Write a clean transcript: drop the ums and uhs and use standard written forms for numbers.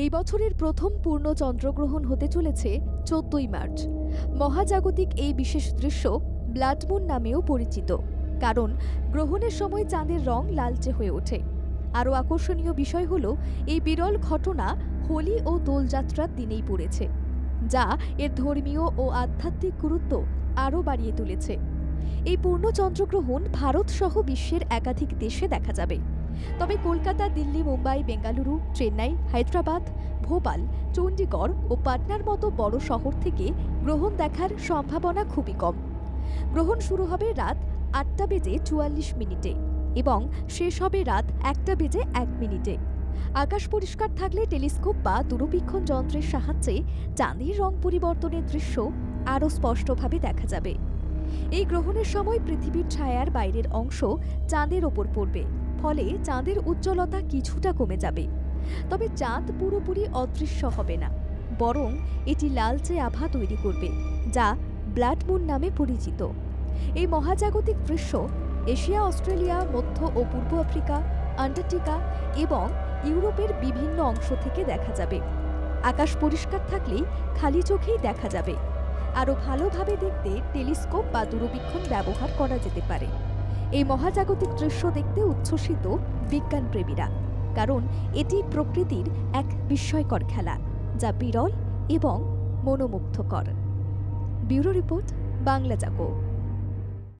এই বছরের প্রথম পূর্ণ চন্দ্রগ্রহণ হতে চলেছে ১৪ই মার্চ। মহাজাগতিক এই বিশেষ দৃশ্য ব্লাডমুন নামেও পরিচিত, কারণ গ্রহণের সময় চাঁদের রং লালচে হয়ে ওঠে। আরও আকর্ষণীয় বিষয় হল এই বিরল ঘটনা হোলি ও দোলযাত্রার দিনেই পড়েছে, যা এর ধর্মীয় ও আধ্যাত্মিক গুরুত্ব আরও বাড়িয়ে তুলেছে। এই পূর্ণ চন্দ্রগ্রহণ ভারত সহ বিশ্বের একাধিক দেশে দেখা যাবে, তবে কলকাতা, দিল্লি, মুম্বাই, বেঙ্গালুরু, চেন্নাই, হায়দ্রাবাদ, ভোপাল, চণ্ডীগড় ও পাটনার মতো বড় শহর থেকে গ্রহণ দেখার সম্ভাবনা খুবই কম। গ্রহণ শুরু হবে রাত ৮:৪৪ এবং শেষ হবে রাত ১:০১। আকাশ পরিষ্কার থাকলে টেলিস্কোপ বা দূরবীক্ষণ যন্ত্রের সাহায্যে চাঁদের রং পরিবর্তনের দৃশ্য আরও স্পষ্টভাবে দেখা যাবে। এই গ্রহণের সময় পৃথিবীর ছায়ার বাইরের অংশ চাঁদের ওপর পড়বে, ফলে চাঁদের উজ্জ্বলতা কিছুটা কমে যাবে। তবে চাঁদ পুরোপুরি অদৃশ্য হবে না, বরং এটি লালচে আভা তৈরি করবে, যা ব্লাডমুন নামে পরিচিত। এই মহাজাগতিক দৃশ্য এশিয়া, অস্ট্রেলিয়া, মধ্য ও পূর্ব আফ্রিকা, আন্টার্কটিকা এবং ইউরোপের বিভিন্ন অংশ থেকে দেখা যাবে। আকাশ পরিষ্কার থাকলেই খালি চোখেই দেখা যাবে। আরও ভালোভাবে দেখতে টেলিস্কোপ বা দূরবীক্ষণ ব্যবহার করা যেতে পারে। এই মহাজাগতিক দৃশ্য দেখতে উচ্ছ্বসিত বিজ্ঞানপ্রেমীরা, কারণ এটি প্রকৃতির এক বিস্ময়কর খেলা, যা বিরল এবং মনোমুগ্ধকর। ব্যুরো রিপোর্ট, বাংলা জাগো।